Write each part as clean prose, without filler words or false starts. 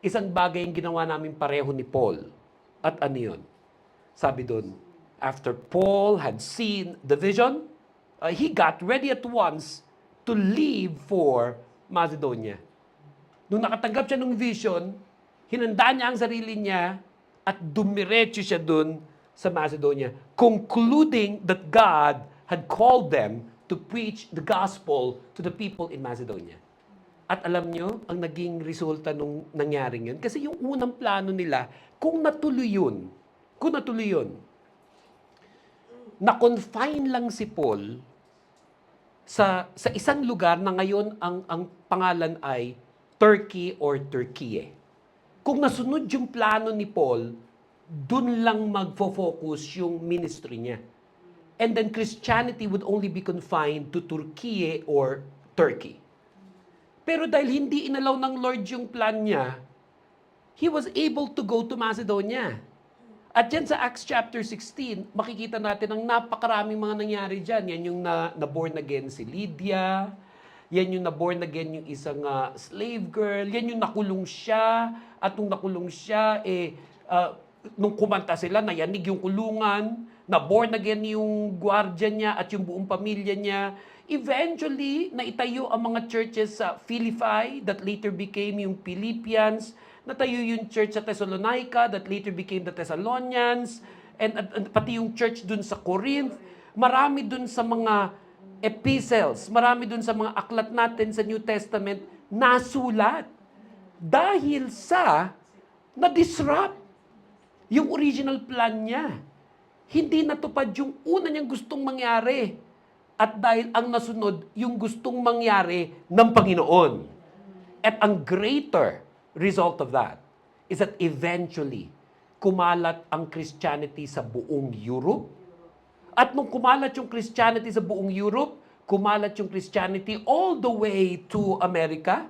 isang bagay yung ginawa namin pareho ni Paul. At ano yun? Sabi doon, after Paul had seen the vision, he got ready at once to leave for Macedonia. Nung nakatanggap siya ng vision, hinanda niya ang sarili niya at dumiretso siya doon sa Macedonia, concluding that God had called them to preach the gospel to the people in Macedonia. At alam nyo, ang naging resulta nung nangyaring yun, kasi yung unang plano nila, kung natuloy yun, na-confine lang si Paul sa isang lugar na ngayon ang pangalan ay Turkey or Turkiye. Kung nasunod yung plano ni Paul, dun lang magfo-focus yung ministry niya. And then Christianity would only be confined to Turkiye or Turkey. Pero dahil hindi inalaw ng Lord yung plan niya, he was able to go to Macedonia. At yan sa Acts chapter 16, makikita natin ang napakaraming mga nangyari dyan. Yan yung na-born again si Lydia, yan yung na-born again yung isang slave girl, yan yung nakulong siya, at nung nakulong siya, nung kumanta sila, nayanig yung kulungan, na-born again yung gwardiya niya at yung buong pamilya niya. Eventually, naitayo ang mga churches sa Philippi that later became yung Philippians. Natayo yung church sa Thessalonica that later became the Thessalonians. And pati yung church dun sa Corinth. Marami dun sa mga epistles, marami dun sa mga aklat natin sa New Testament nasulat. Dahil sa na-disrupt yung original plan niya. Hindi natupad yung una niyang gustong mangyari. At dahil ang nasunod, yung gustong mangyari ng Panginoon. At ang greater result of that is that eventually, kumalat ang Christianity sa buong Europe. At nung kumalat yung Christianity sa buong Europe, kumalat yung Christianity all the way to America,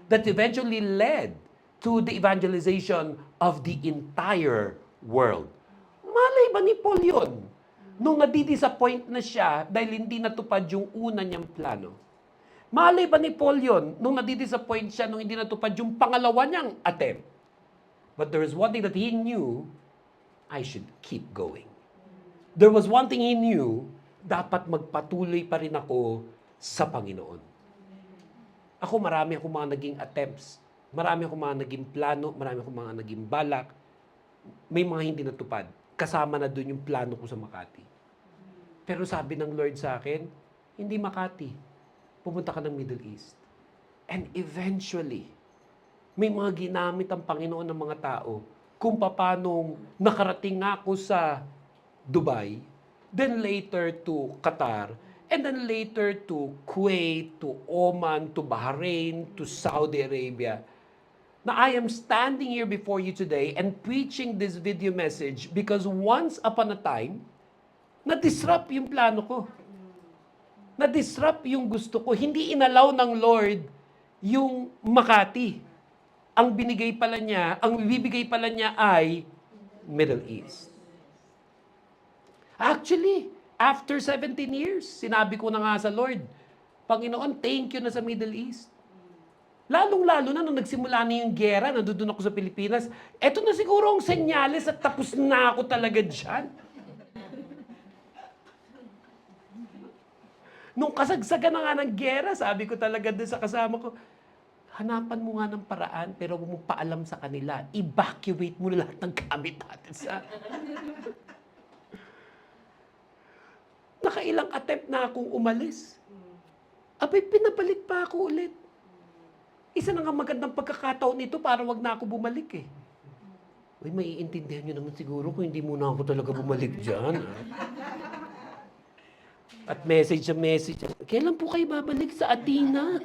that eventually led to the evangelization of the entire world. Malay ba ni Paul yun? Nung nadidisappoint na siya dahil hindi natupad yung una niyang plano. Malay ba ni Paul yun? Nung nadidisappoint siya, nung hindi natupad yung pangalawa niyang attempt. But there is one thing that he knew, I should keep going. There was one thing he knew, dapat magpatuloy pa rin ako sa Panginoon. Marami akong mga naging attempts. Marami akong mga naging plano, marami akong mga naging balak. May mga hindi natupad. Kasama na doon yung plano ko sa Makati. Pero sabi ng Lord sa akin, hindi Makati. Pumunta ka ng Middle East. And eventually, may mga ginamit ang Panginoon ng mga tao kung paanong nakarating ako sa Dubai, then later to Qatar, and then later to Kuwait, to Oman, to Bahrain, to Saudi Arabia. Now, I am standing here before you today and preaching this video message because once upon a time, na-disrupt yung plano ko. Na-disrupt yung gusto ko. Hindi inalaw ng Lord yung Makati. Ang binigay pala niya, ang bibigay pala niya ay Middle East. Actually, after 17 years, sinabi ko na nga sa Lord, Panginoon, thank you na sa Middle East. Lalong-lalo na nung nagsimula na yung gera, nandun ako sa Pilipinas, eto na siguro ang senyales at tapos na ako talaga dyan. Nung kasagsagan na nga ng gera, sabi ko talaga din sa kasama ko, hanapan mo nga ng paraan, pero huwag mo paalam sa kanila. Evacuate mo na lahat ng gamit natin sa... Nakailang attempt na akong umalis. Abay, pinabalik pa ako ulit. Isa na nga magandang pagkakataon nito para wag na ako bumalik eh. Uy, maiintindihan nyo naman siguro kung hindi muna ako talaga bumalik dyan. At message, kailan po kayo babalik sa Athena?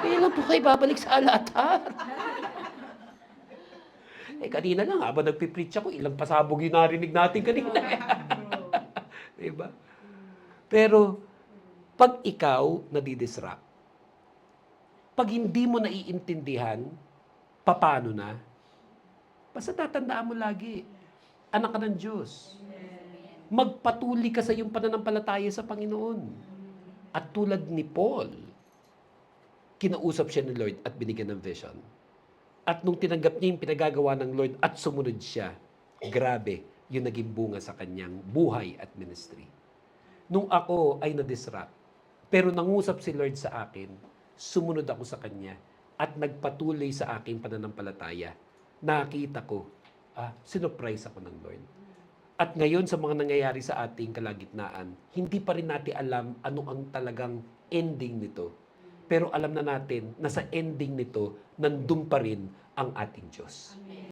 Kailan po kayo babalik sa Alatar? Kanina lang, habang nagpipreach ako, ilang pasabog yung narinig natin kanina. Diba? Pero, pag ikaw nadidisrupt, pag hindi mo naiintindihan, paano na? Basta tatandaan mo lagi, anak ka ng Diyos. Magpatuloy ka sa iyong pananampalataya sa Panginoon. At tulad ni Paul, kinausap siya ni Lord at binigyan ng vision. At nung tinanggap niya yung pinagagawa ng Lord at sumunod siya, grabe yung naging bunga sa kanyang buhay at ministry. Nung ako ay na-disrupt, pero nangusap si Lord sa akin, sumunod ako sa Kanya at nagpatuloy sa aking pananampalataya. Nakita ko, sinurprise ako ng Lord. At ngayon sa mga nangyayari sa ating kalagitnaan, hindi pa rin natin alam ano ang talagang ending nito. Pero alam na natin na sa ending nito, nandun pa rin ang ating Diyos.